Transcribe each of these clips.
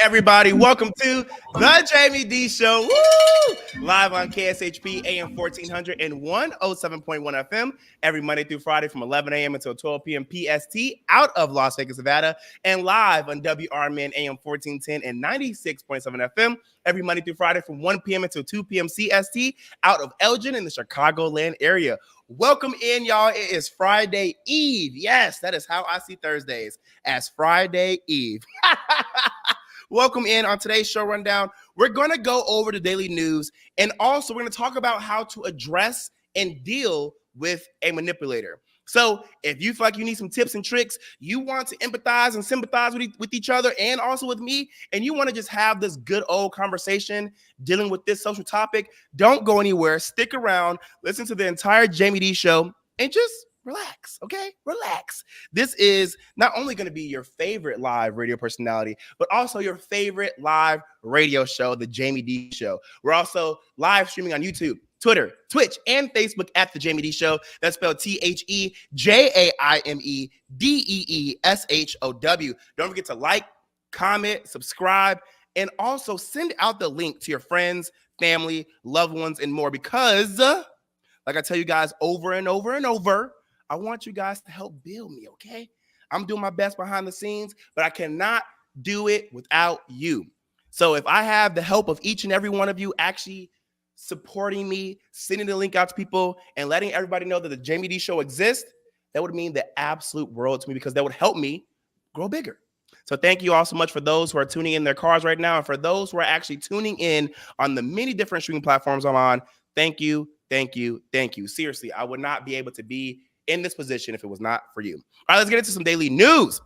everybody? Welcome to the Jaime Dee Show. Woo! Live on KSHP AM 1400 and 107.1 FM every Monday through Friday from 11 a.m. until 12 p.m. PST out of Las Vegas, Nevada, and live on WRMN AM 1410 and 96.7 FM every Monday through Friday from 1 p.m. until 2 p.m. CST out of Elgin in the Chicagoland area. Welcome in, y'all. It is Friday Eve. Yes, that is how I see Thursdays, as Friday Eve. Welcome in. On today's show rundown, we're going to go over the daily news, and also we're going to talk about how to address and deal with a manipulator. So if you feel like you need some tips and tricks, you want to empathize and sympathize with each other and also with me, and you want to just have this good old conversation dealing with this social topic, don't go anywhere. Stick around, listen to the entire Jaime Dee Show, and just relax, okay? Relax. This is not only going to be your favorite live radio personality, but also your favorite live radio show, the Jaime Dee Show. We're also live streaming on YouTube, Twitter, Twitch, and Facebook at the Jaime Dee Show. That's spelled TheJaimeDeeshow. Don't forget to like, comment, subscribe, and also send out the link to your friends, family, loved ones, and more, because like I tell you guys over and over and over, I want you guys to help build me, okay? I'm doing my best behind the scenes, but I cannot do it without you. So if I have the help of each and every one of you actually supporting me, sending the link out to people, and letting everybody know that the Jaime Dee Show exists, that would mean the absolute world to me, because that would help me grow bigger. So thank you all so much for those who are tuning in their cars right now, and for those who are actually tuning in on the many different streaming platforms I'm on. Thank you, thank you, thank you. Seriously, I would not be able to be in this position if it was not for you. All right, let's get into some daily news.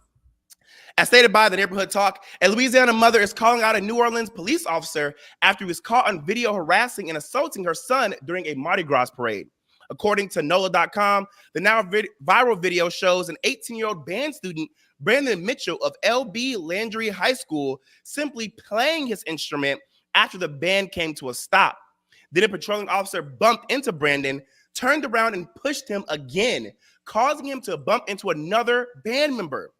As stated by the Neighborhood Talk, a Louisiana mother is calling out a New Orleans police officer after he was caught on video harassing and assaulting her son during a Mardi Gras parade. According to NOLA.com, the now viral video shows an 18-year-old band student, Brandon Mitchell of L.B. Landry High School, simply playing his instrument after the band came to a stop. Then a patrolling officer bumped into Brandon, turned around and pushed him again, causing him to bump into another band member.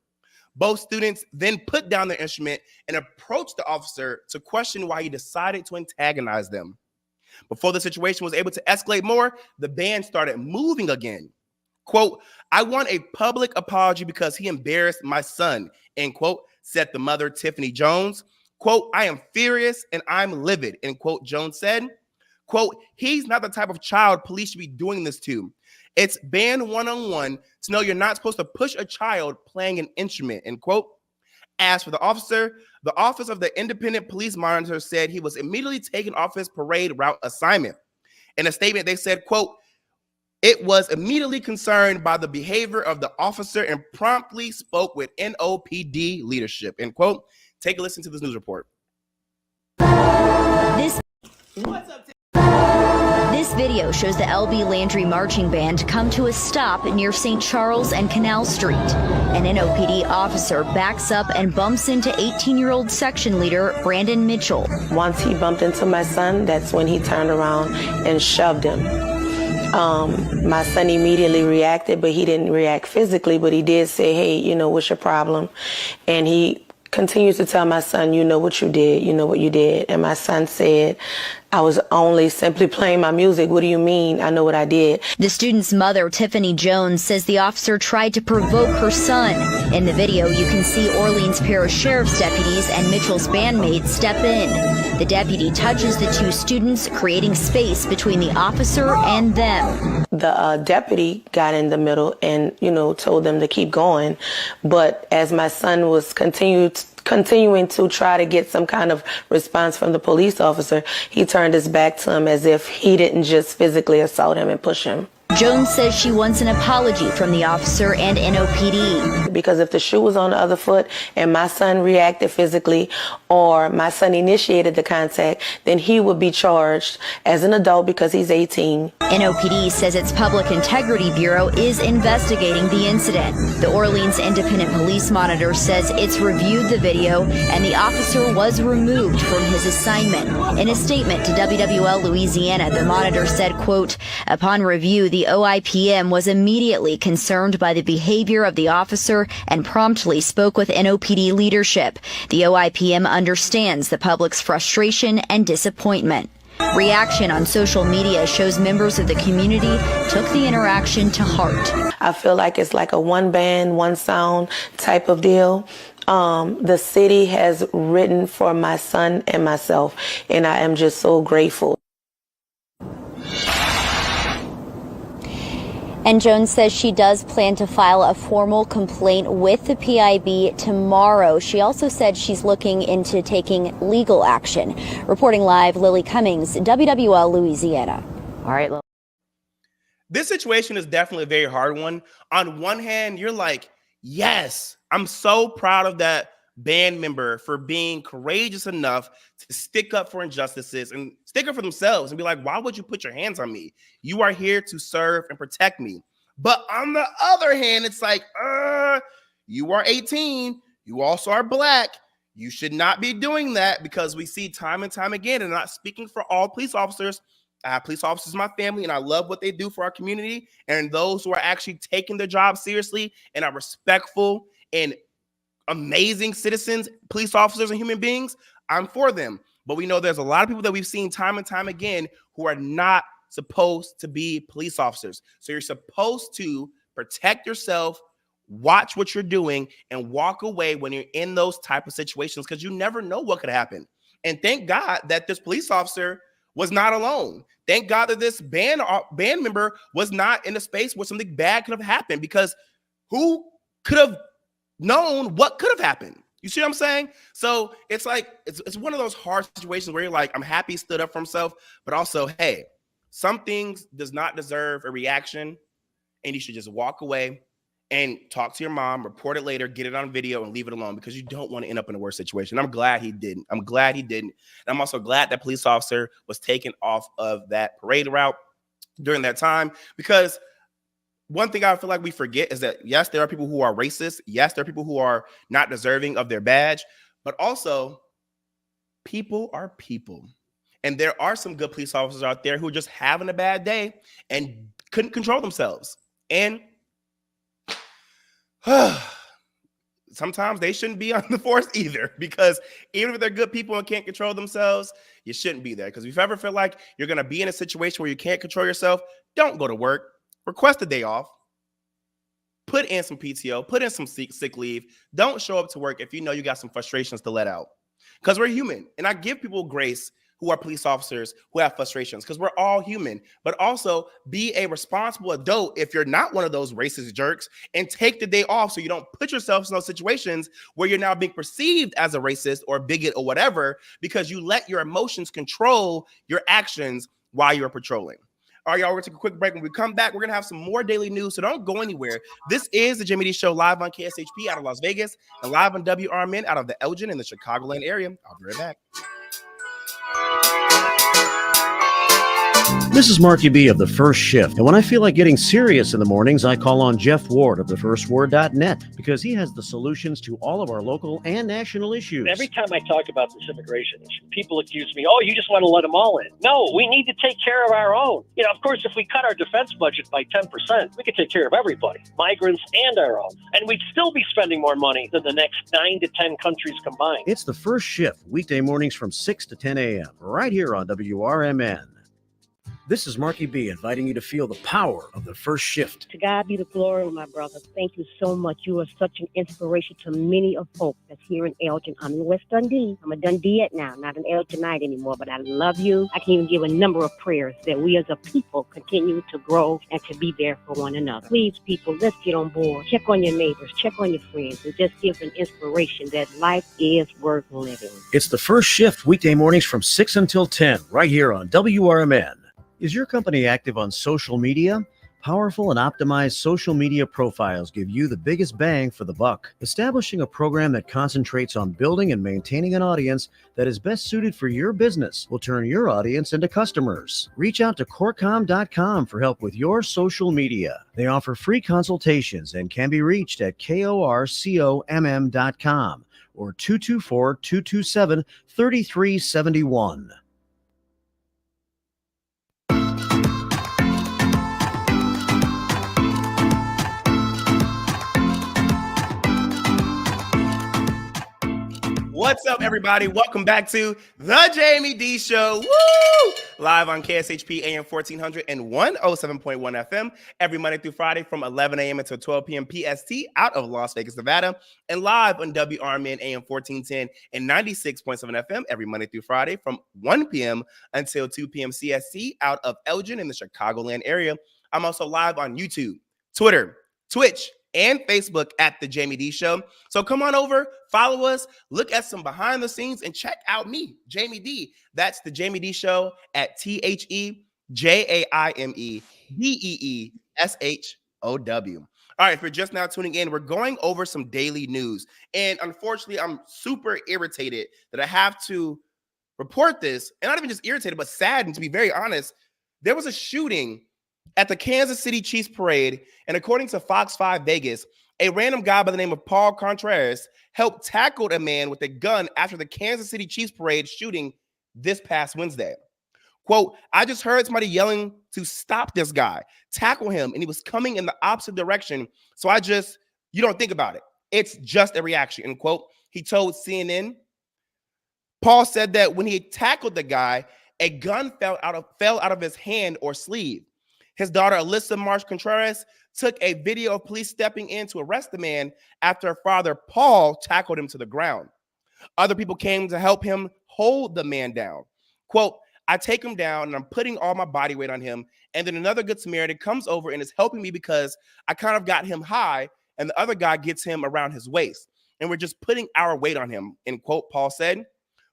Both students then put down their instrument and approached the officer to question why he decided to antagonize them. Before the situation was able to escalate more, the band started moving again. Quote, "I want a public apology because he embarrassed my son," end quote, said the mother, Tiffany Jones. Quote, "I am furious and I'm livid," end quote, Jones said. Quote, "He's not the type of child police should be doing this to. It's band one-on-one to know you're not supposed to push a child playing an instrument," end quote. As for the officer, the Office of the Independent Police Monitor said he was immediately taken off his parade route assignment. In a statement, they said, quote, "It was immediately concerned by the behavior of the officer and promptly spoke with NOPD leadership," end quote. Take a listen to this news report. What's up, This video shows the L.B. Landry Marching Band come to a stop near St. Charles and Canal Street. An NOPD officer backs up and bumps into 18-year-old section leader Brandon Mitchell. Once he bumped into my son, that's when he turned around and shoved him. My son immediately reacted, but he didn't react physically, but he did say, "Hey, what's your problem?" And he continues to tell my son, "You know what you did, you know what you did." And my son said, "I was only simply playing my music. What do you mean? I know what I did." The student's mother, Tiffany Jones, says the officer tried to provoke her son. In the video, you can see Orleans Parish Sheriff's deputies and Mitchell's bandmates step in. The deputy touches the two students, creating space between the officer and them. The deputy got in the middle and, told them to keep going. But as my son was continuing to try to get some kind of response from the police officer, he turned his back to him as if he didn't just physically assault him and push him. Jones says she wants an apology from the officer and NOPD. Because if the shoe was on the other foot and my son reacted physically or my son initiated the contact, then he would be charged as an adult because he's 18. NOPD says its Public Integrity Bureau is investigating the incident. The Orleans Independent Police Monitor says it's reviewed the video and the officer was removed from his assignment. In a statement to WWL Louisiana, the Monitor said, quote, "Upon review, the OIPM was immediately concerned by the behavior of the officer and promptly spoke with NOPD leadership. The OIPM understands the public's frustration and disappointment. Reaction on social media shows members of the community took the interaction to heart. I feel like it's like a one band, one sound type of deal. The city has written for my son and myself, and I am just so grateful. And Jones says she does plan to file a formal complaint with the PIB tomorrow. She also said she's looking into taking legal action. Reporting live, Lily Cummings, WWL Louisiana. All right. This situation is definitely a very hard one. On one hand, you're like, yes, I'm so proud of that band member for being courageous enough to stick up for injustices and stick up for themselves and be like, why would you put your hands on me? You are here to serve and protect me. But on the other hand, it's like, you are 18. You also are Black. You should not be doing that, because we see time and time again, and I'm not speaking for all police officers. I have police officers in my family, and I love what they do for our community. And those who are actually taking their job seriously and are respectful and amazing citizens, police officers, and human beings, I'm for them. But we know there's a lot of people that we've seen time and time again who are not supposed to be police officers. So you're supposed to protect yourself, watch what you're doing, and walk away when you're in those type of situations, because you never know what could happen. And thank God that this police officer was not alone. Thank God that this band member was not in a space where something bad could have happened, because who could have known what could have happened? You see what I'm saying? So it's like, it's one of those hard situations where you're like, I'm happy he stood up for himself, but also, hey, some things does not deserve a reaction, and you should just walk away and talk to your mom, report it later, get it on video, and leave it alone, because you don't want to end up in a worse situation. I'm glad he didn't. I'm glad he didn't. And I'm also glad that police officer was taken off of that parade route during that time, because one thing I feel like we forget is that, yes, there are people who are racist. Yes, there are people who are not deserving of their badge, but also people are people. And there are some good police officers out there who are just having a bad day and couldn't control themselves. And sometimes they shouldn't be on the force either, because even if they're good people and can't control themselves, you shouldn't be there. Because if you ever feel like you're going to be in a situation where you can't control yourself, don't go to work. Request a day off. Put in some PTO. Put in some sick leave. Don't show up to work if you know you got some frustrations to let out. Because we're human. And I give people grace who are police officers who have frustrations, because we're all human. But also be a responsible adult if you're not one of those racist jerks, and take the day off so you don't put yourself in those situations where you're now being perceived as a racist or bigot or whatever, because you let your emotions control your actions while you're patrolling. All right, y'all, we're going to take a quick break. When we come back, we're going to have some more daily news, so don't go anywhere. This is the Jaime Dee Show, live on KSHP out of Las Vegas and live on WRMN out of the Elgin in the Chicagoland area. I'll be right back. This is Marky B of The First Shift, and when I feel like getting serious in the mornings, I call on Jeff Ward of thefirstword.net, because he has the solutions to all of our local and national issues. Every time I talk about this immigration issue, people accuse me, oh, you just want to let them all in. No, we need to take care of our own. You know, of course, if we cut our defense budget by 10%, we could take care of everybody, migrants and our own. And we'd still be spending more money than the next 9 to 10 countries combined. It's The First Shift, weekday mornings from 6 to 10 a.m., right here on WRMN. This is Marky B inviting you to feel the power of The First Shift. To God be the glory, my brother. Thank you so much. You are such an inspiration to many of folks that's here in Elgin. I'm in West Dundee. I'm a Dundeeite now, not an Elginite anymore, but I love you. I can even give a number of prayers that we as a people continue to grow and to be there for one another. Please, people, let's get on board. Check on your neighbors, check on your friends, and just give an inspiration that life is worth living. It's The First Shift, weekday mornings from 6 until 10, right here on WRMN. Is your company active on social media? Powerful and optimized social media profiles give you the biggest bang for the buck. Establishing a program that concentrates on building and maintaining an audience that is best suited for your business will turn your audience into customers. Reach out to Corcom.com for help with your social media. They offer free consultations and can be reached at KORCOMM.com or 224-227-3371. What's up, everybody? Welcome back to the Jaime Dee Show. Woo! Live on KSHP AM 1400 and 107.1 FM every Monday through Friday from 11 a.m. until 12 p.m. PST out of Las Vegas, Nevada, and live on WRMN AM 1410 and 96.7 FM every Monday through Friday from 1 p.m. until 2 p.m. CST out of Elgin in the Chicagoland area. I'm also live on YouTube, Twitter, Twitch, and Facebook at The Jaime Dee Show. So come on over, follow us, look at some behind the scenes, and check out me, Jaime Dee. That's The Jaime Dee Show at TheJaimeDeeshow. All right, if you're just now tuning in, we're going over some daily news. And unfortunately, I'm super irritated that I have to report this, and not even just irritated, but saddened, to be very honest. There was a shooting at the Kansas City Chiefs parade, and according to Fox 5 Vegas, a random guy by the name of Paul Contreras helped tackle a man with a gun after the Kansas City Chiefs parade shooting this past Wednesday. Quote, I just heard somebody yelling to stop this guy, tackle him, and he was coming in the opposite direction. So you don't think about it. It's just a reaction, end quote. He told CNN. Paul said that when he tackled the guy, a gun fell out of his hand or sleeve. His daughter, Alyssa Marsh Contreras, took a video of police stepping in to arrest the man after her father, Paul, tackled him to the ground. Other people came to help him hold the man down. Quote, I take him down and I'm putting all my body weight on him. And then another good Samaritan comes over and is helping me because I kind of got him high and the other guy gets him around his waist. And we're just putting our weight on him, end quote, Paul said.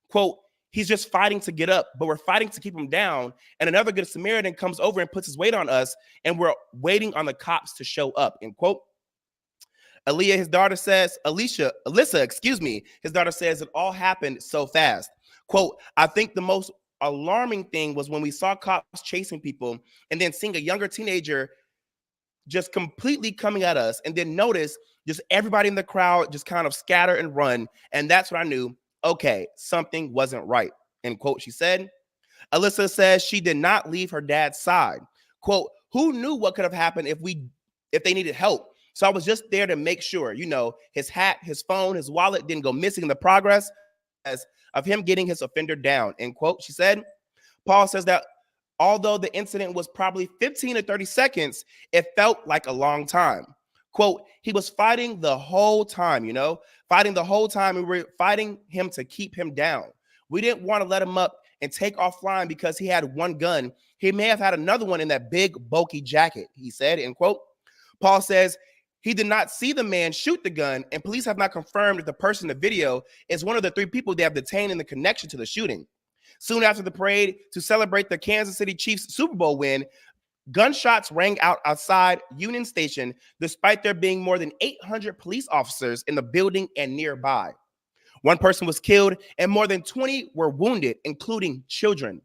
Quote, he's just fighting to get up, but we're fighting to keep him down. And another good Samaritan comes over and puts his weight on us, and we're waiting on the cops to show up, end quote. Alyssa, his daughter says it all happened so fast. Quote, I think the most alarming thing was when we saw cops chasing people and then seeing a younger teenager just completely coming at us, and then notice just everybody in the crowd just kind of scatter and run. And that's when I knew, okay, something wasn't right, end quote, she said. Alyssa says she did not leave her dad's side. Quote, who knew what could have happened if they needed help? So I was just there to make sure, his hat, his phone, his wallet didn't go missing in the progress of him getting his offender down, end quote, she said. Paul says that although the incident was probably 15 to 30 seconds, it felt like a long time. Quote, he was fighting the whole time, fighting the whole time. And we were fighting him to keep him down. We didn't want to let him up and take off flying because he had one gun. He may have had another one in that big, bulky jacket, he said, end quote. Paul says he did not see the man shoot the gun, and police have not confirmed if the person in the video is one of the 3 people they have detained in the connection to the shooting. Soon after the parade, to celebrate the Kansas City Chiefs Super Bowl win, gunshots rang out outside Union Station, despite there being more than 800 police officers in the building and nearby. One person was killed and more than 20 were wounded, including children.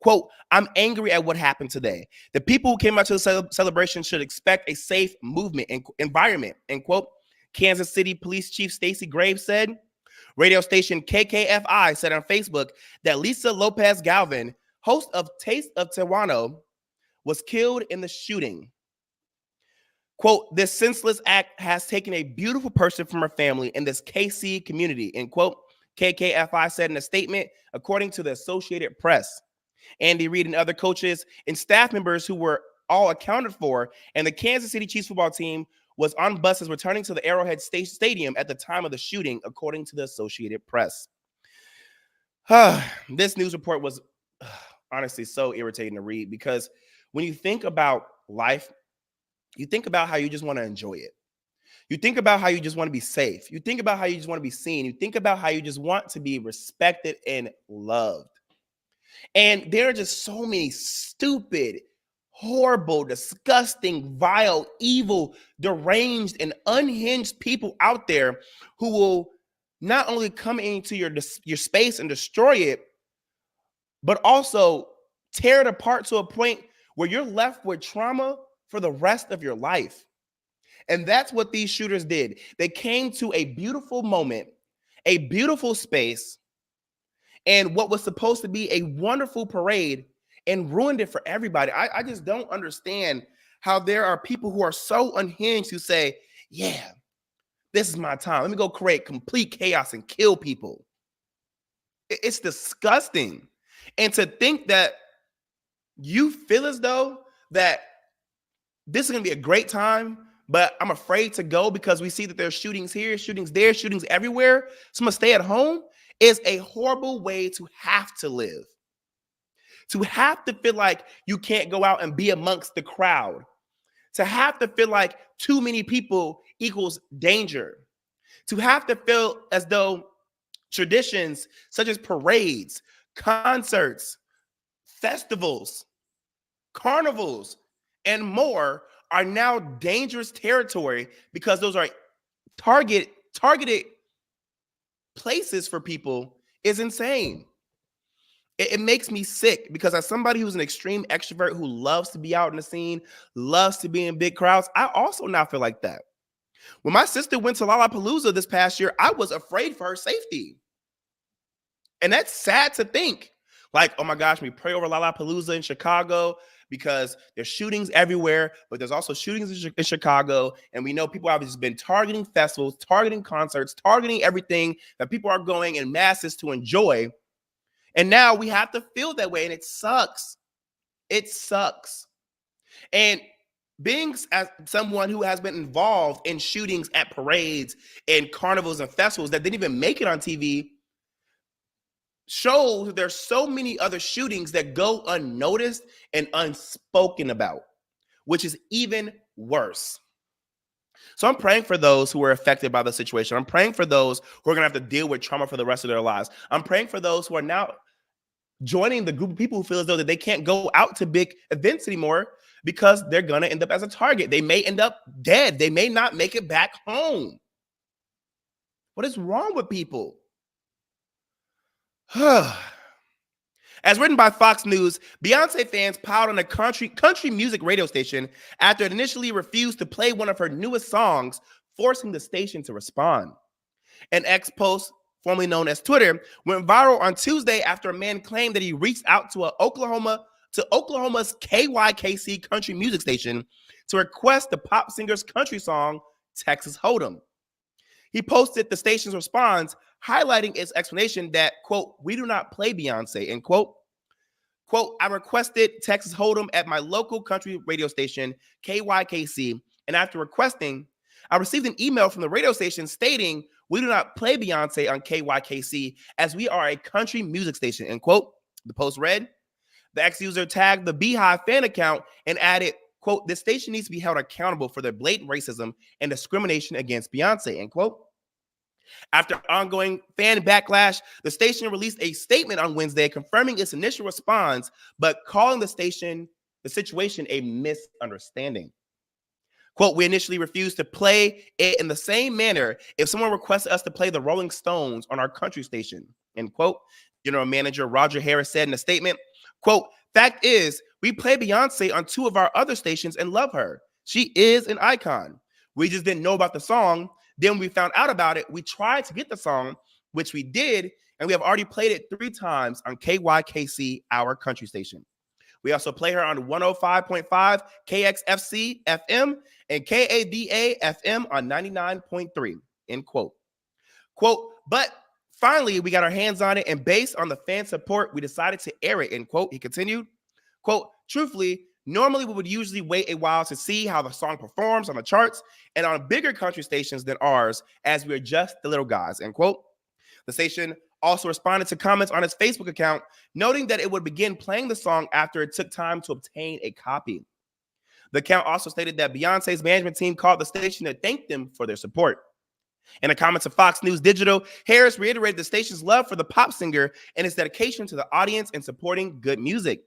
Quote, I'm angry at what happened today. The people who came out to the celebration should expect a safe movement and environment, end quote. Kansas City Police Chief Stacey Graves said. Radio station KKFI said on Facebook that Lisa Lopez Galvin, host of Taste of Tehuano, was killed in the shooting. Quote, this senseless act has taken a beautiful person from her family in this KC community, end quote. KKFI said in a statement, according to the Associated Press. Andy Reid and other coaches and staff members who were all accounted for, and the Kansas City Chiefs football team was on buses returning to the Arrowhead Stadium at the time of the shooting, according to the Associated Press. This news report was honestly so irritating to read because when you think about life, you think about how you just want to enjoy it. You think about how you just want to be safe. You think about how you just want to be seen. You think about how you just want to be respected and loved. And there are just so many stupid, horrible, disgusting, vile, evil, deranged, and unhinged people out there who will not only come into your space and destroy it, but also tear it apart to a point where you're left with trauma for the rest of your life. And that's what these shooters did. They came to a beautiful moment, a beautiful space, and what was supposed to be a wonderful parade and ruined it for everybody. I just don't understand how there are people who are so unhinged who say, yeah, this is my time. Let me go create complete chaos and kill people. It's disgusting. And to think that you feel as though that this is going to be a great time, but I'm afraid to go because we see that there's shootings here, shootings there, shootings everywhere. So I'm going to stay at home is a horrible way to have to live. To have to feel like you can't go out and be amongst the crowd. To have to feel like too many people equals danger. To have to feel as though traditions such as parades, concerts, festivals, carnivals, and more are now dangerous territory because those are targeted places for people is insane. It makes me sick because as somebody who's an extreme extrovert who loves to be out in the scene, loves to be in big crowds, I also now feel like that. When my sister went to Lollapalooza this past year, I was afraid for her safety. And that's sad to think. Like, oh my gosh, we pray over Lollapalooza in Chicago because there's shootings everywhere, but there's also shootings in Chicago. And we know people have just been targeting festivals, targeting concerts, targeting everything that people are going in masses to enjoy. And now we have to feel that way, and it sucks. It sucks. And being as someone who has been involved in shootings at parades and carnivals and festivals that didn't even make it on TV shows there's so many other shootings that go unnoticed and unspoken about, which is even worse. So I'm praying for those who are affected by the situation. I'm praying for those who are going to have to deal with trauma for the rest of their lives. I'm praying for those who are now joining the group of people who feel as though that they can't go out to big events anymore because they're going to end up as a target. They may end up dead. They may not make it back home. What is wrong with people? As written by Fox News, Beyonce fans piled on a country music radio station after it initially refused to play one of her newest songs, forcing the station to respond. An X post, formerly known as Twitter, went viral on Tuesday after a man claimed that he reached out to Oklahoma's KYKC country music station to request the pop singer's country song, Texas Hold'em. He posted the station's response, highlighting its explanation that, quote, "We do not play Beyonce," end quote. Quote, "I requested Texas Hold'em at my local country radio station, KYKC, and after requesting, I received an email from the radio station stating, 'We do not play Beyonce on KYKC as we are a country music station,' end quote." The post read. The ex-user tagged the Beehive fan account and added, quote, "This station needs to be held accountable for their blatant racism and discrimination against Beyonce," end quote. After ongoing fan backlash, the station released a statement on Wednesday confirming its initial response, but calling the situation a misunderstanding. Quote, "We initially refused to play it in the same manner if someone requested us to play the Rolling Stones on our country station," end quote. General Manager Roger Harris said in a statement, quote, "Fact is, we play Beyonce on 2 of our other stations and love her. She is an icon. We just didn't know about the song. Then we found out about it. We tried to get the song, which we did, and we have already played it 3 times on KYKC, our country station. We also play her on 105.5 KXFC FM and KADA FM on 99.3, end quote. Quote, "But finally, we got our hands on it, and based on the fan support, we decided to air it," end quote. He continued, quote, "Truthfully, normally we would usually wait a while to see how the song performs on the charts and on bigger country stations than ours, as we're just the little guys," end quote. The station also responded to comments on its Facebook account, noting that it would begin playing the song after it took time to obtain a copy. The account also stated that Beyonce's management team called the station to thank them for their support. In a comment to Fox News Digital, Harris reiterated the station's love for the pop singer and its dedication to the audience in supporting good music.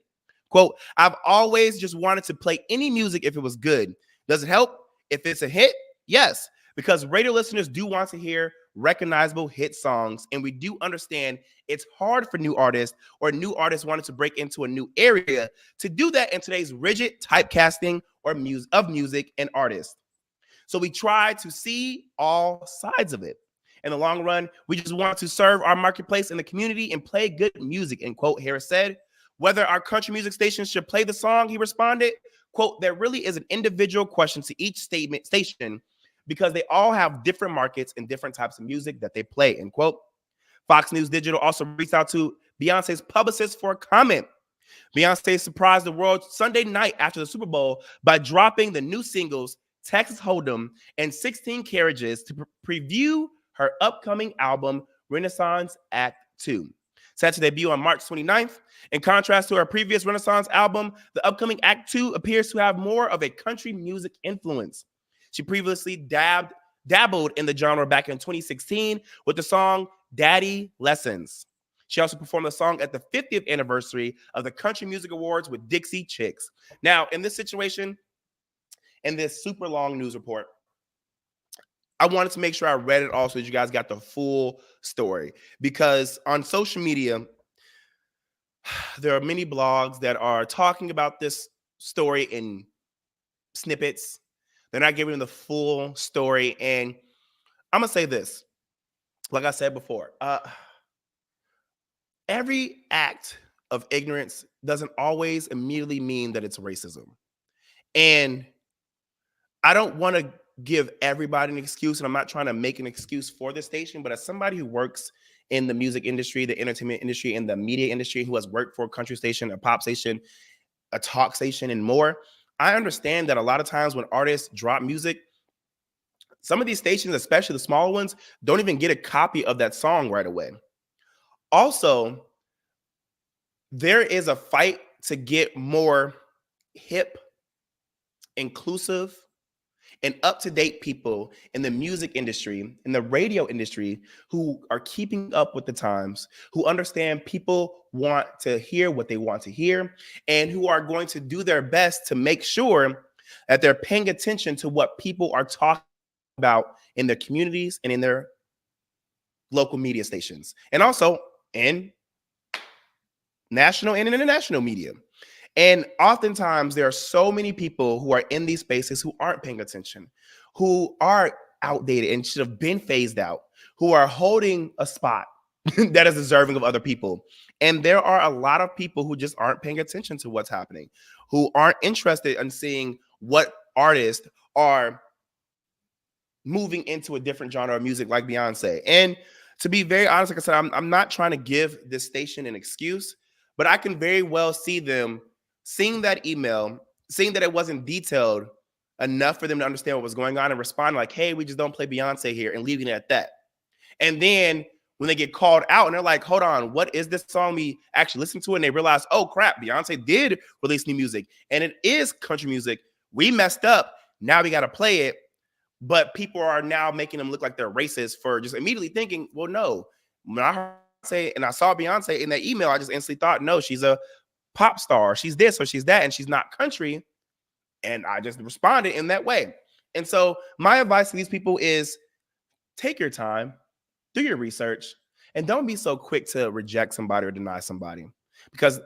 Quote, "I've always just wanted to play any music if it was good. Does it help? If it's a hit? Yes, because radio listeners do want to hear recognizable hit songs, and we do understand it's hard for new artists or new artists wanting to break into a new area to do that in today's rigid typecasting or music and artists. So we try to see all sides of it. In the long run, we just want to serve our marketplace in the community and play good music," end quote, Harris said. Whether our country music stations should play the song, he responded, quote, "There really is an individual question to each station because they all have different markets and different types of music that they play," end quote. Fox News Digital also reached out to Beyonce's publicist for a comment. Beyonce surprised the world Sunday night after the Super Bowl by dropping the new singles Texas Hold'em and 16 Carriages to preview her upcoming album Renaissance Act 2. Set to debut on March 29th. In contrast to her previous Renaissance album, the upcoming Act 2 appears to have more of a country music influence. She previously dabbled in the genre back in 2016 with the song Daddy Lessons. She also performed the song at the 50th anniversary of the Country Music Awards with Dixie Chicks. Now, in this situation, in this super long news report, I wanted to make sure I read it all so that you guys got the full story. Because on social media, there are many blogs that are talking about this story in snippets. They're not giving the full story. And I'm going to say this. Like I said before, every act of ignorance doesn't always immediately mean that it's racism. And I don't want to give everybody an excuse, and I'm not trying to make an excuse for this station, but as somebody who works in the music industry, the entertainment industry, and the media industry, who has worked for a country station, a pop station, a talk station, and more, I understand that a lot of times when artists drop music, some of these stations, especially the smaller ones, don't even get a copy of that song right away. Also, there is a fight to get more hip, inclusive, and up-to-date people in the music industry, in the radio industry, who are keeping up with the times, who understand people want to hear what they want to hear, and who are going to do their best to make sure that they're paying attention to what people are talking about in their communities and in their local media stations, and also in national and international media. And oftentimes there are so many people who are in these spaces who aren't paying attention, who are outdated and should have been phased out, who are holding a spot that is deserving of other people. And there are a lot of people who just aren't paying attention to what's happening, who aren't interested in seeing what artists are moving into a different genre of music like Beyonce. And to be very honest, like I said, I'm not trying to give this station an excuse, but I can very well see them seeing that email, seeing that it wasn't detailed enough for them to understand what was going on and respond like, hey, we just don't play Beyonce here, and leaving it at that. And then when they get called out and they're like, hold on, what is this song we actually listened to? And they realize, oh crap, Beyonce did release new music and it is country music. We messed up. Now we got to play it. But people are now making them look like they're racist for just immediately thinking, well, no. When I heard Beyonce and I saw Beyonce in that email, I just instantly thought, no, she's a pop star. She's this or she's that, and she's not country. And I just responded in that way. And so my advice to these people is take your time, do your research, and don't be so quick to reject somebody or deny somebody, because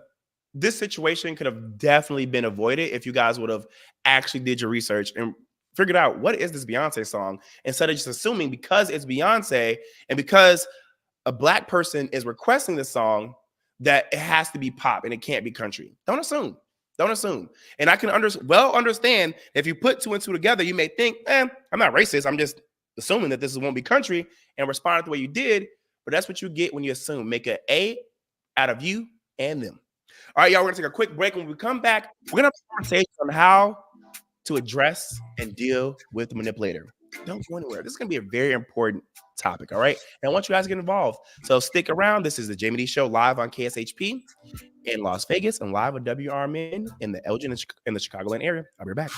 this situation could have definitely been avoided if you guys would have actually did your research and figured out what is this Beyonce song, instead of just assuming because it's Beyonce and because a Black person is requesting this song that it has to be pop and it can't be country. Don't assume. Don't assume. And I can understand if you put two and two together, you may think, I'm not racist. I'm just assuming that this won't be country and respond the way you did. But that's what you get when you assume. Make an A out of you and them. All right, y'all, we're going to take a quick break. When we come back, we're going to have a conversation on how to address and deal with the manipulator. Don't go anywhere. This is going to be a very important topic, all right? And I want you guys to get involved. So stick around. This is the Jaime Dee Show live on KSHP in Las Vegas and live on WRMN in the Elgin and the Chicagoland area. I'll be right back.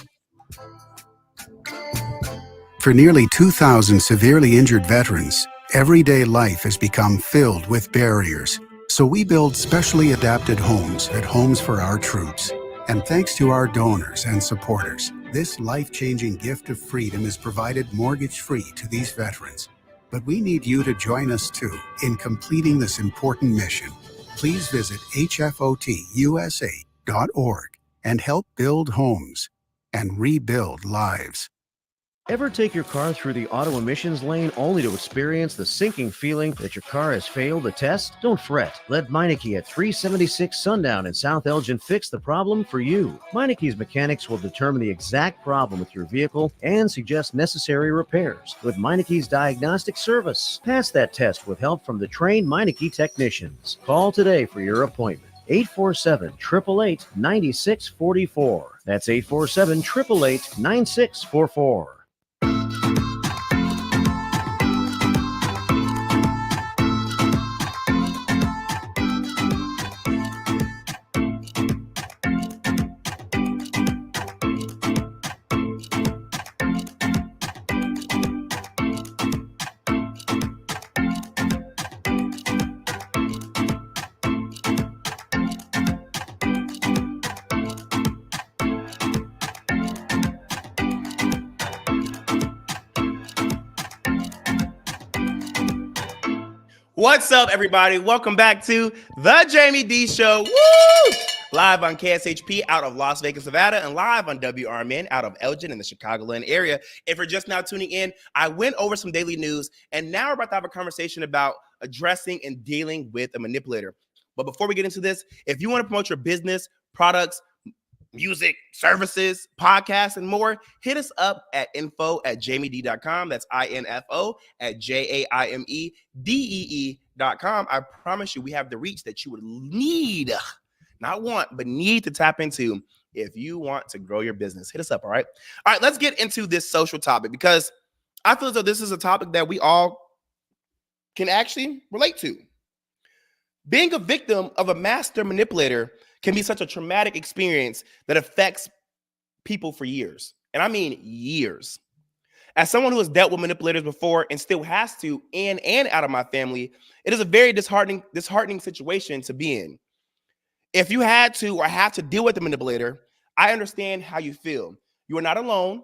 For nearly 2,000 severely injured veterans, everyday life has become filled with barriers. So we build specially adapted homes at Homes for Our Troops. And thanks to our donors and supporters, this life-changing gift of freedom is provided mortgage-free to these veterans. But we need you to join us too in completing this important mission. Please visit hfotusa.org and help build homes and rebuild lives. Ever take your car through the auto emissions lane only to experience the sinking feeling that your car has failed the test? Don't fret. Let Meineke at 376 Sundown in South Elgin fix the problem for you. Meineke's mechanics will determine the exact problem with your vehicle and suggest necessary repairs with Meineke's diagnostic service. Pass that test with help from the trained Meineke technicians. Call today for your appointment. 847-888-9644. That's 847-888-9644. What's up, everybody? Welcome back to the Jaime Dee Show. Woo! Live on KSHP out of Las Vegas, Nevada, and live on WRMN out of Elgin in the Chicagoland area. If you're just now tuning in, I went over some daily news, and now we're about to have a conversation about addressing and dealing with a manipulator. But before we get into this, if you want to promote your business, products, music, services, podcasts, and more, hit us up at info@jaimedee.com. That's info@JAIMEDEE.com. I promise you, we have the reach that you would need, not want, but need to tap into if you want to grow your business. Hit us up, all right? All right, let's get into this social topic because I feel as though this is a topic that we all can actually relate to. Being a victim of a master manipulator can be such a traumatic experience that affects people for years. And I mean years. As someone who has dealt with manipulators before and still has to in and out of my family, it is a very disheartening situation to be in. If you had to or have to deal with a manipulator, I understand how you feel. You are not alone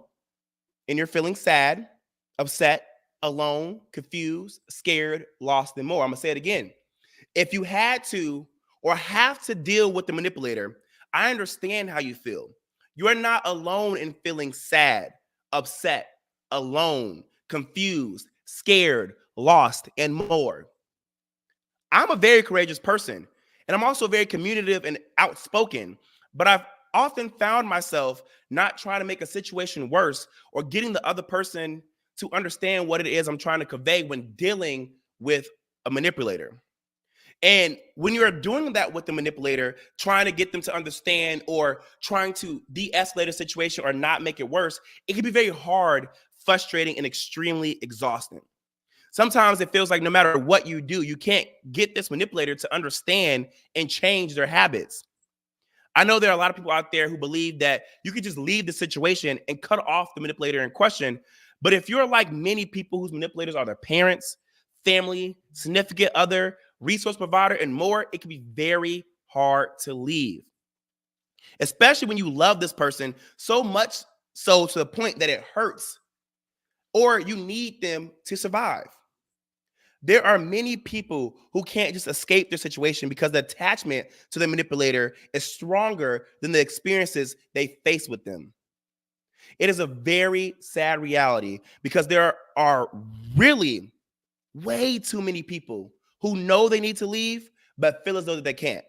and you're feeling sad, upset, alone, confused, scared, lost, and more. I'm gonna say it again. If you had to or have to deal with the manipulator, I understand how you feel. You are not alone in feeling sad, upset, alone, confused, scared, lost, and more. I'm a very courageous person, and I'm also very communicative and outspoken, but I've often found myself not trying to make a situation worse or getting the other person to understand what it is I'm trying to convey when dealing with a manipulator. And when you're doing that with the manipulator, trying to get them to understand or trying to de-escalate a situation or not make it worse, it can be very hard, frustrating, and extremely exhausting. Sometimes it feels like no matter what you do, you can't get this manipulator to understand and change their habits. I know there are a lot of people out there who believe that you could just leave the situation and cut off the manipulator in question. But if you're like many people whose manipulators are their parents, family, significant other, resource provider, and more, it can be very hard to leave. Especially when you love this person so much so to the point that it hurts or you need them to survive. There are many people who can't just escape their situation because the attachment to the manipulator is stronger than the experiences they face with them. It is a very sad reality because there are really way too many people who know they need to leave, but feel as though they can't.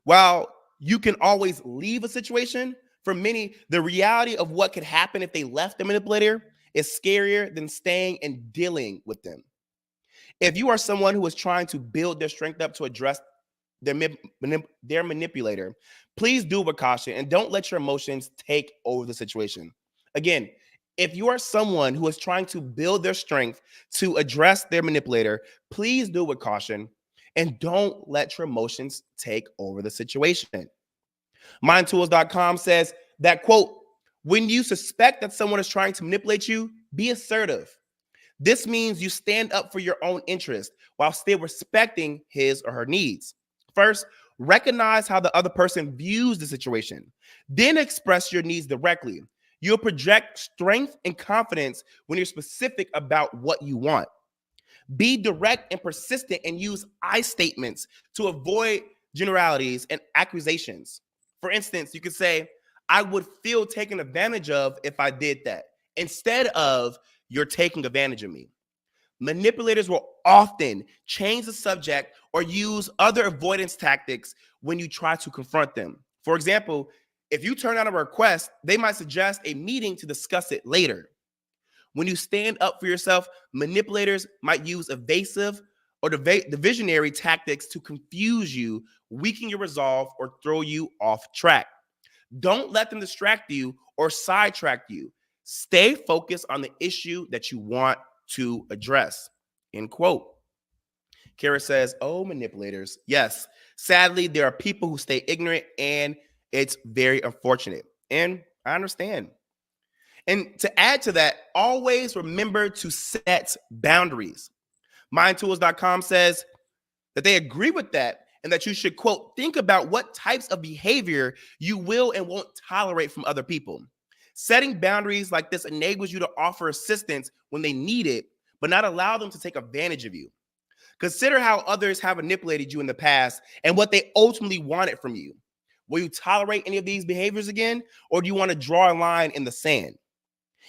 While you can always leave a situation, for many, the reality of what could happen if they left the manipulator is scarier than staying and dealing with them. If you are someone who is trying to build their strength up to address their manipulator, please do it with caution and don't let your emotions take over the situation. Again, if you are someone who is trying to build their strength to address their manipulator, please do it with caution and don't let your emotions take over the situation. MindTools.com says that, quote, when you suspect that someone is trying to manipulate you, be assertive. This means you stand up for your own interest while still respecting his or her needs. First, recognize how the other person views the situation. Then express your needs directly. You'll project strength and confidence when you're specific about what you want. Be direct and persistent and use I statements to avoid generalities and accusations. For instance, you could say, I would feel taken advantage of if I did that. instead of "you're taking advantage of me." Manipulators will often change the subject or use other avoidance tactics when you try to confront them. For example, if you turn down a request, they might suggest a meeting to discuss it later. When you stand up for yourself, manipulators might use evasive or divisionary tactics to confuse you, weaken your resolve, or throw you off track. Don't let them distract you or sidetrack you. Stay focused on the issue that you want to address. End quote. Kara says, "Oh, manipulators. Yes, sadly, there are people who stay ignorant, and it's very unfortunate." And I understand. And to add to that, always remember to set boundaries. MindTools.com says that they agree with that and that you should, quote, think about what types of behavior you will and won't tolerate from other people. Setting boundaries like this enables you to offer assistance when they need it, but not allow them to take advantage of you. Consider how others have manipulated you in the past and what they ultimately wanted from you. Will you tolerate any of these behaviors again, or do you want to draw a line in the sand?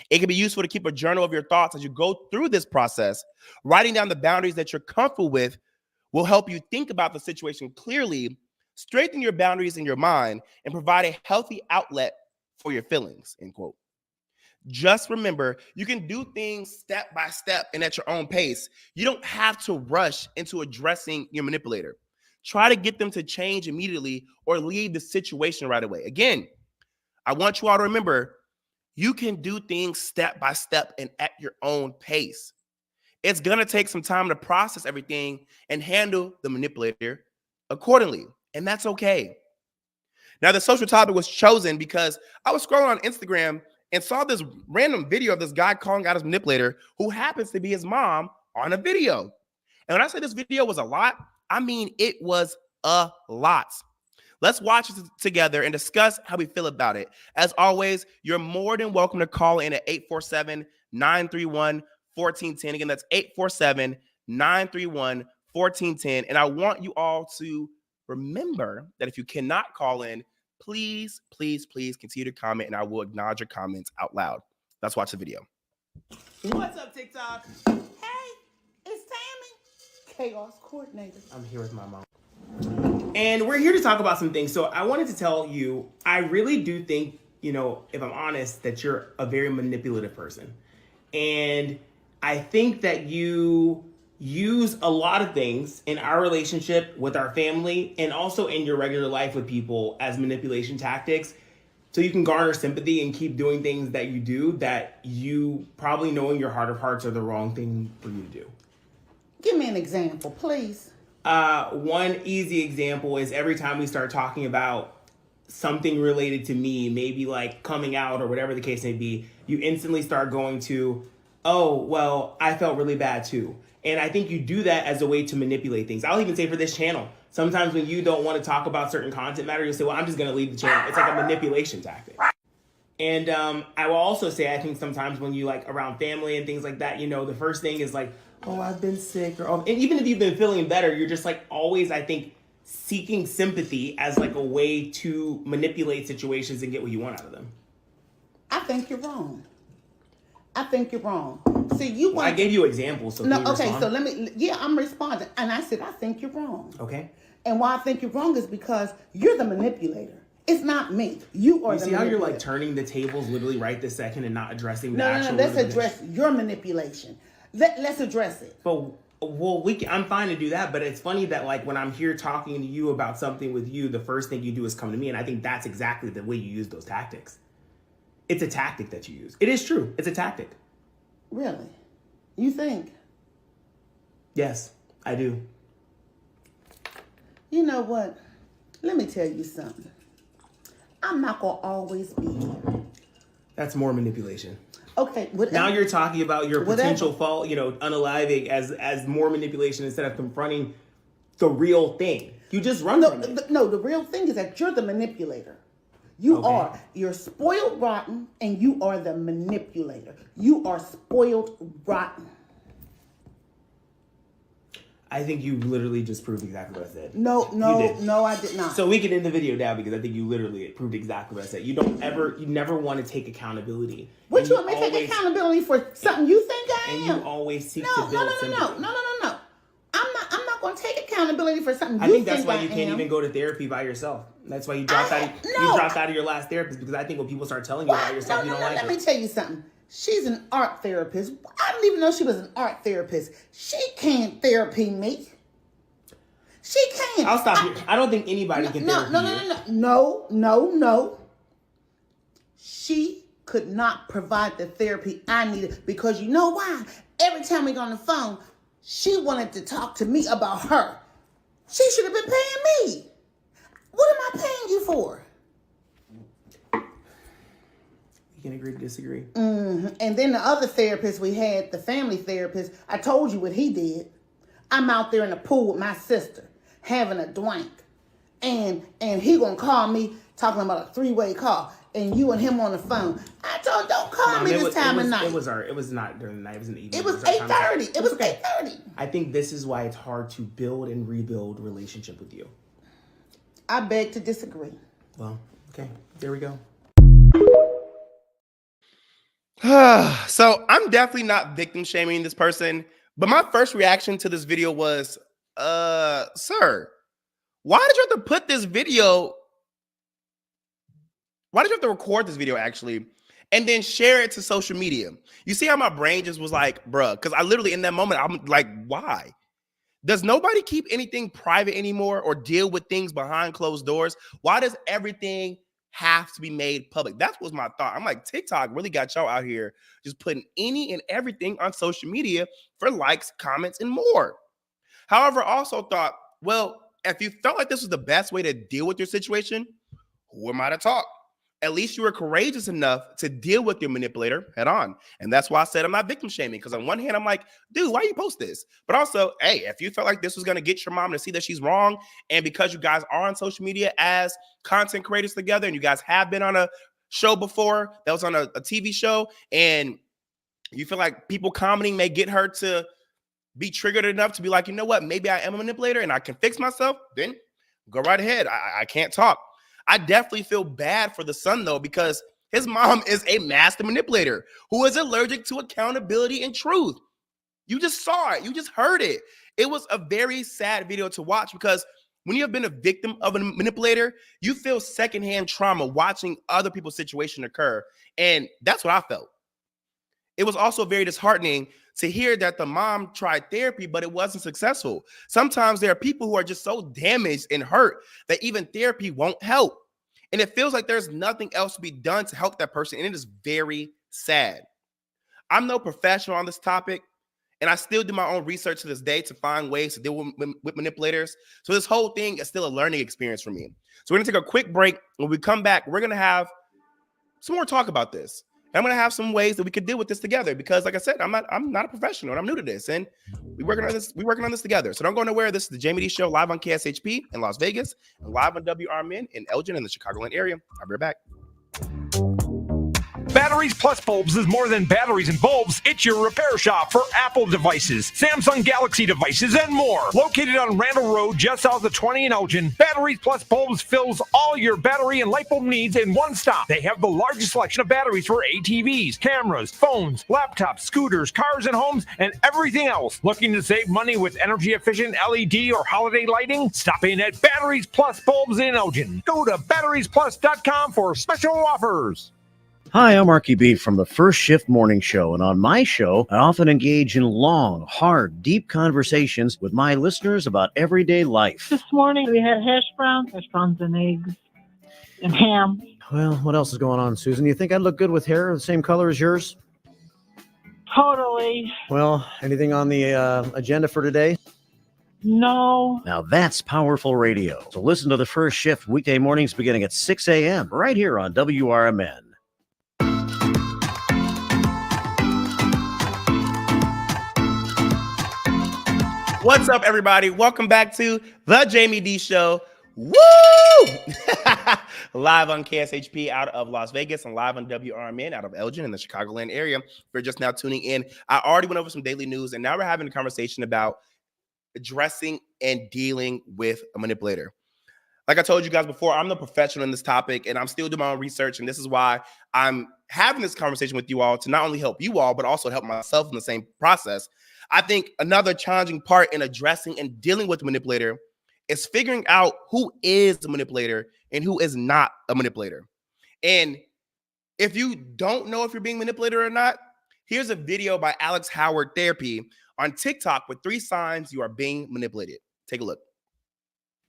It can be useful to keep a journal of your thoughts as you go through this process. Writing down the boundaries that you're comfortable with will help you think about the situation clearly, strengthen your boundaries in your mind, and provide a healthy outlet for your feelings, end quote. Just remember, you can do things step by step and at your own pace. You don't have to rush into addressing your manipulator. Try to get them to change immediately or leave the situation right away. Again, I want you all to remember, you can do things step by step and at your own pace. It's going to take some time to process everything and handle the manipulator accordingly, and that's okay. Now, the social topic was chosen because I was scrolling on Instagram and saw this random video of this guy calling out his manipulator, who happens to be his mom, on a video. And when I say this video was a lot, I mean it was a lot. Let's watch it together and discuss how we feel about it. As always, you're more than welcome to call in at 847-931-1410. Again, that's 847-931-1410. And I want you all to remember that if you cannot call in, please, please, please continue to comment, and I will acknowledge your comments out loud. Let's watch the video. What's up, TikTok? Hey, it's Tammy, Chaos Coordinator. I'm here with my mom. And we're here to talk about some things. So I wanted to tell you, I really do think, if I'm honest, that you're a very manipulative person. And I think that you use a lot of things in our relationship with our family and also in your regular life with people as manipulation tactics. So you can garner sympathy and keep doing things that you do that you probably know in your heart of hearts are the wrong thing for you to do. Give me an example, please. One easy example is every time we start talking about something related to me, maybe like coming out or whatever the case may be, you instantly start going to, "Oh, well, I felt really bad too." And I think you do that as a way to manipulate things. I'll even say for this channel, sometimes when you don't want to talk about certain content matter, you'll say, "Well, I'm just going to leave the channel." It's like a manipulation tactic. And I will also say, I think sometimes when you like around family and things like that, the first thing is like, "Oh, I've been sick," or and even if you've been feeling better, you're just like always, I think, seeking sympathy as like a way to manipulate situations and get what you want out of them. I think you're wrong. See, I gave you examples. So no, okay, respond? So I'm responding. And I said, I think you're wrong. Okay. And why I think you're wrong is because you're the manipulator. It's not me. You are the manipulator. You see how you're like turning the tables literally right this second and not addressing the actual... No, let's address your manipulation. Let's address it. But, I'm fine to do that, but it's funny that like when I'm here talking to you about something with you, the first thing you do is come to me, and I think that's exactly the way you use those tactics. It's a tactic that you use. It is true. It's a tactic. Really? You think? Yes, I do. You know what? Let me tell you something. I'm not going to always be here. That's more manipulation. Okay. Now you're talking about your potential fault, unaliving as more manipulation instead of confronting the real thing. You just run from it. No, the real thing is that you're the manipulator. You're spoiled rotten, and you are the manipulator. You are spoiled rotten. I think you literally just proved exactly what I said. No, I did not. So we can end the video now because I think you literally proved exactly what I said. You never want to take accountability. What you want me to take accountability for something you think I am? And you always seek to build sympathy. No. I'm not going to take accountability for something I you think think that's why you I can't am. even go to therapy by yourself. That's why you dropped out of your last therapist, because I think when people start telling you about yourself, you don't like it. Let me tell you something. She's an art therapist. I didn't even know she was an art therapist. She can't therapy me. She can't. I'll stop here. I don't think anybody can therapy you. No. She could not provide the therapy I needed, because you know why? Every time we got on the phone, she wanted to talk to me about her. She should have been paying me. What am I paying you for? We can agree to disagree. Mm-hmm. And then the other therapist we had, the family therapist, I told you what he did. I'm out there in the pool with my sister, having a drink. And he gonna call me talking about a 3-way call. And you and him on the phone. I told, don't call me this time of night. It was not during the night. It was in the evening. It was 8:30. It was 8:30. I think this is why it's hard to build and rebuild relationship with you. I beg to disagree. Well, okay. There we go. So I'm definitely not victim shaming this person, but my first reaction to this video was, sir, why did you have to put this video? Why did you have to record this video actually and then share it to social media? You see how my brain just was like, bruh, because I literally in that moment, I'm like, why? Does nobody keep anything private anymore or deal with things behind closed doors? Why does everything have to be made public? That was my thought. I'm like, TikTok really got y'all out here just putting any and everything on social media for likes, comments, and more. However, I also thought, well, if you felt like this was the best way to deal with your situation, who am I to talk? At least you were courageous enough to deal with your manipulator head on. And that's why I said I'm not victim shaming, because on one hand, I'm like, dude, why you post this? But also, hey, if you felt like this was going to get your mom to see that she's wrong, and because you guys are on social media as content creators together, and you guys have been on a show before that was on a TV show, and you feel like people commenting may get her to be triggered enough to be like, you know what, maybe I am a manipulator and I can fix myself, then go right ahead. I can't talk. I definitely feel bad for the son, though, because his mom is a master manipulator who is allergic to accountability and truth. You just saw it. You just heard it. It was a very sad video to watch, because when you have been a victim of a manipulator, you feel secondhand trauma watching other people's situation occur. And that's what I felt. It was also very disheartening to hear that the mom tried therapy, but it wasn't successful. Sometimes there are people who are just so damaged and hurt that even therapy won't help. And it feels like there's nothing else to be done to help that person. And it is very sad. I'm no professional on this topic, and I still do my own research to this day to find ways to deal with manipulators. So this whole thing is still a learning experience for me. So we're going to take a quick break. When we come back, we're going to have some more talk about this. I'm going to have some ways that we could deal with this together, because like I said, I'm not a professional and I'm new to this, and we're working on this together. So don't go nowhere. This is the Jaime Dee Show, live on KSHP in Las Vegas and live on WRMN in Elgin in the Chicagoland area. I'll be right back. Batteries Plus Bulbs is more than batteries and bulbs. It's your repair shop for Apple devices, Samsung Galaxy devices, and more. Located on Randall Road, just south of 20 in Elgin, Batteries Plus Bulbs fills all your battery and light bulb needs in one stop. They have the largest selection of batteries for ATVs, cameras, phones, laptops, scooters, cars and homes, and everything else. Looking to save money with energy-efficient LED or holiday lighting? Stop in at Batteries Plus Bulbs in Elgin. Go to batteriesplus.com for special offers. Hi, I'm Marky B from the First Shift Morning Show, and on my show, I often engage in long, hard, deep conversations with my listeners about everyday life. This morning we had hash browns and eggs and ham. Well, what else is going on, Susan? You think I'd look good with hair the same color as yours? Totally. Well, anything on the agenda for today? No. Now that's powerful radio. So listen to the First Shift weekday mornings beginning at 6 a.m. right here on WRMN. What's up, everybody? Welcome back to the Jaime Dee Show. Woo! Live on KSHP out of Las Vegas and live on WRMN out of Elgin in the Chicagoland area. If you're just now tuning in, I already went over some daily news, and now we're having a conversation about addressing and dealing with a manipulator. Like I told you guys before, I'm the professional in this topic, and I'm still doing my own research, and this is why I'm having this conversation with you all to not only help you all, but also help myself in the same process. I think another challenging part in addressing and dealing with the manipulator is figuring out who is a manipulator and who is not a manipulator. And if you don't know if you're being manipulated or not, here's a video by Alex Howard Therapy on TikTok with 3 signs you are being manipulated. Take a look.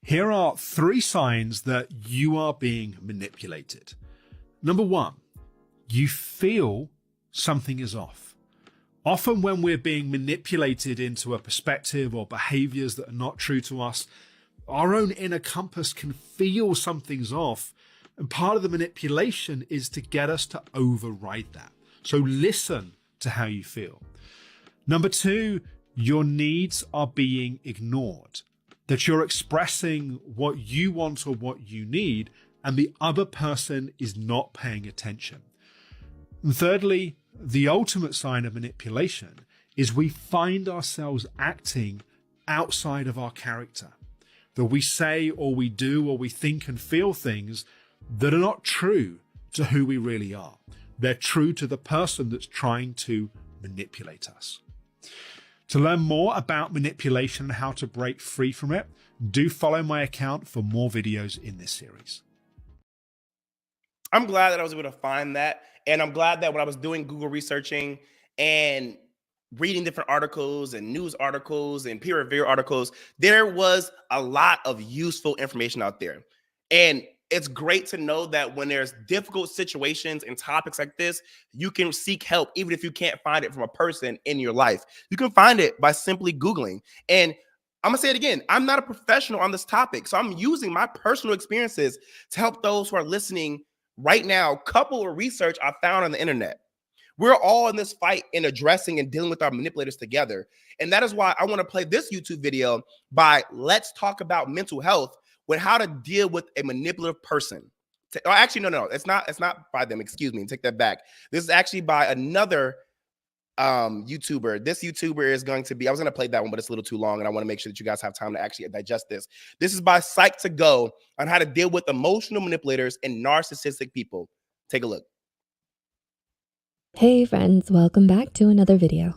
Here are 3 signs that you are being manipulated. Number 1, you feel something is off. Often when we're being manipulated into a perspective or behaviors that are not true to us, our own inner compass can feel something's off. And part of the manipulation is to get us to override that. So listen to how you feel. Number 2, your needs are being ignored. That you're expressing what you want or what you need, and the other person is not paying attention. And thirdly, the ultimate sign of manipulation is we find ourselves acting outside of our character. That we say or we do or we think and feel things that are not true to who we really are. They're true to the person that's trying to manipulate us. To learn more about manipulation and how to break free from it, do follow my account for more videos in this series. I'm glad that I was able to find that. And I'm glad that when I was doing Google researching and reading different articles and news articles and peer-reviewed articles, there was a lot of useful information out there. And it's great to know that when there's difficult situations and topics like this, you can seek help, even if you can't find it from a person in your life. You can find it by simply Googling. And I'm gonna say it again, I'm not a professional on this topic, so I'm using my personal experiences to help those who are listening right now couple with research I found on the internet. We're all in this fight in addressing and dealing with our manipulators together. And that is why I want to play this YouTube video by Let's Talk About Mental Health with how to deal with a manipulative person. Actually, no, it's not by them. Excuse me, take that back. This is actually by another YouTuber. This YouTuber is going to be, I was going to play that one, but it's a little too long, and I want to make sure that you guys have time to actually digest this. This is by Psych2Go on how to deal with emotional manipulators and narcissistic people. Take a look. Hey friends, welcome back to another video.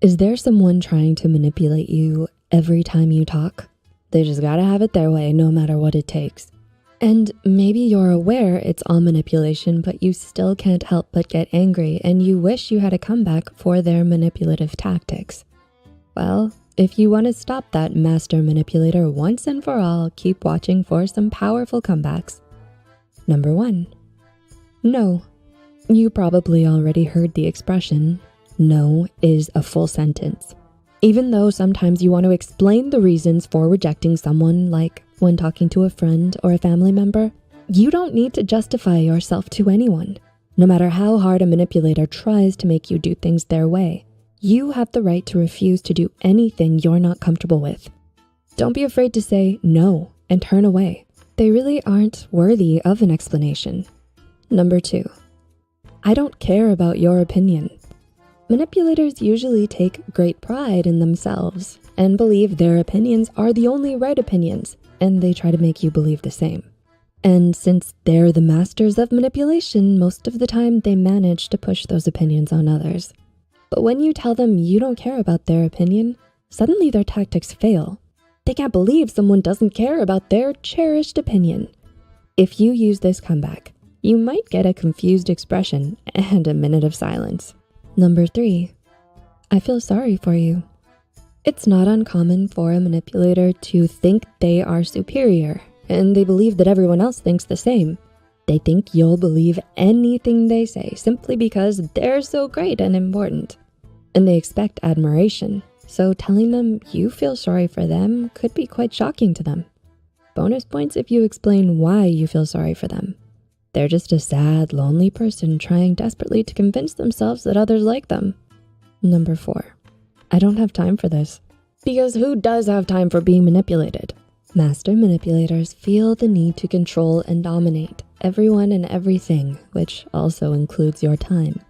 Is there someone trying to manipulate you every time you talk? They just gotta have it their way no matter what it takes. And maybe you're aware it's all manipulation, but you still can't help but get angry and you wish you had a comeback for their manipulative tactics. Well, if you want to stop that master manipulator once and for all, keep watching for some powerful comebacks. Number 1. No. You probably already heard the expression, no is a full sentence. Even though sometimes you want to explain the reasons for rejecting someone, like when talking to a friend or a family member, you don't need to justify yourself to anyone. No matter how hard a manipulator tries to make you do things their way, you have the right to refuse to do anything you're not comfortable with. Don't be afraid to say no and turn away. They really aren't worthy of an explanation. Number 2. I don't care about your opinion. Manipulators usually take great pride in themselves and believe their opinions are the only right opinions, and they try to make you believe the same. And since they're the masters of manipulation, most of the time they manage to push those opinions on others. But when you tell them you don't care about their opinion, suddenly their tactics fail. They can't believe someone doesn't care about their cherished opinion. If you use this comeback, you might get a confused expression and a minute of silence. Number 3, I feel sorry for you. It's not uncommon for a manipulator to think they are superior, and they believe that everyone else thinks the same. They think you'll believe anything they say simply because they're so great and important. And they expect admiration, so telling them you feel sorry for them could be quite shocking to them. Bonus points if you explain why you feel sorry for them. They're just a sad, lonely person trying desperately to convince themselves that others like them. Number 4, I don't have time for this. Because who does have time for being manipulated? Master manipulators feel the need to control and dominate everyone and everything, which also includes your time.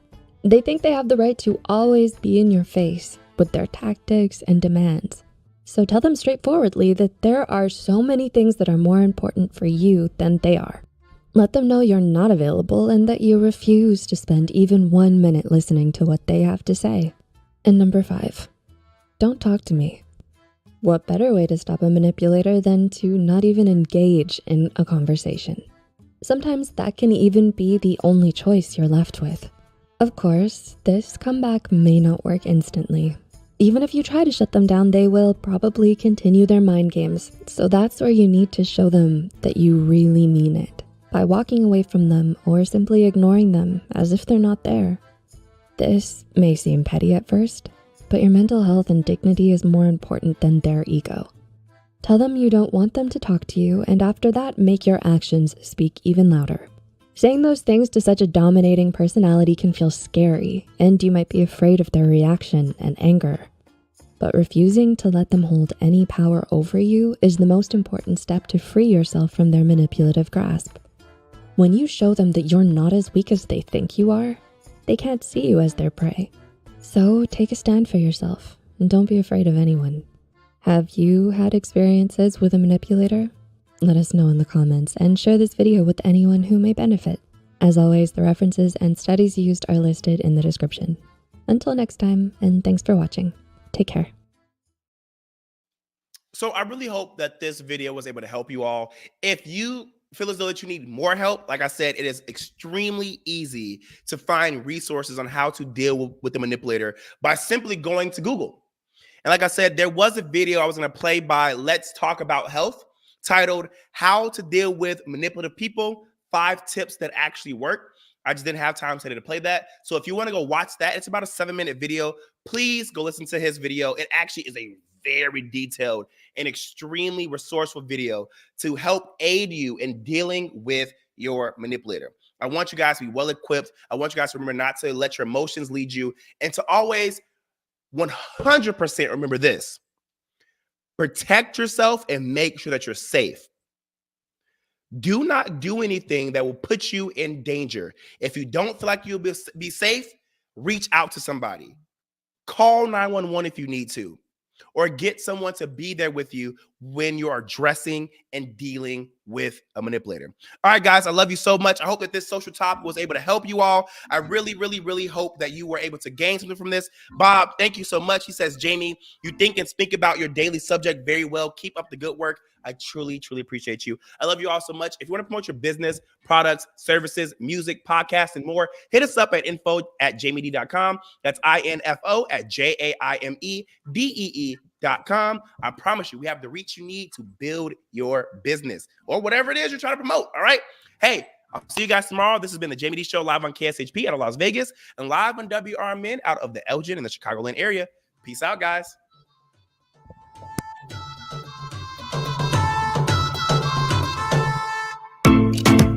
They think they have the right to always be in your face with their tactics and demands. So tell them straightforwardly that there are so many things that are more important for you than they are. Let them know you're not available and that you refuse to spend even 1 minute listening to what they have to say. And number 5, don't talk to me. What better way to stop a manipulator than to not even engage in a conversation? Sometimes that can even be the only choice you're left with. Of course, this comeback may not work instantly. Even if you try to shut them down, they will probably continue their mind games. So that's where you need to show them that you really mean it, by walking away from them or simply ignoring them as if they're not there. This may seem petty at first, but your mental health and dignity is more important than their ego. Tell them you don't want them to talk to you, and after that, make your actions speak even louder. Saying those things to such a dominating personality can feel scary, and you might be afraid of their reaction and anger. But refusing to let them hold any power over you is the most important step to free yourself from their manipulative grasp. When you show them that you're not as weak as they think you are, they can't see you as their prey. So take a stand for yourself, and don't be afraid of anyone. Have you had experiences with a manipulator? Let us know in the comments and share this video with anyone who may benefit. As always, the references and studies used are listed in the description. Until next time, and thanks for watching. Take care. So I really hope that this video was able to help you all. If you feel as though that you need more help, like I said, it is extremely easy to find resources on how to deal with the manipulator by simply going to Google. And like I said, there was a video I was going to play by Let's Talk About Health titled How to Deal with Manipulative People, 5 Tips That Actually Work. I just didn't have time today to play that. So if you want to go watch that, it's about a 7-minute video. Please go listen to his video. It actually is a very detailed and extremely resourceful video to help aid you in dealing with your manipulator. I want you guys to be well equipped. I want you guys to remember not to let your emotions lead you, and to always 100% remember this: protect yourself and make sure that you're safe. Do not do anything that will put you in danger. If you don't feel like you'll be safe, reach out to somebody. Call 911 if you need to, or get someone to be there with you when you are addressing and dealing with a manipulator. All right, guys, I love you so much. I hope that this social topic was able to help you all. I really, really, really hope that you were able to gain something from this. Bob, thank you so much. He says, Jamie, you think and speak about your daily subject very well. Keep up the good work. I truly, truly appreciate you. I love you all so much. If you want to promote your business, products, services, music, podcasts, and more, hit us up at info@jaimedee.com. That's info@jaimedee.com. I promise you, we have the reach you need to build your business or whatever it is you're trying to promote. All right. Hey, I'll see you guys tomorrow. This has been the Jaime Dee Show live on KSHP out of Las Vegas and live on WRMN out of the Elgin and the Chicagoland area. Peace out, guys.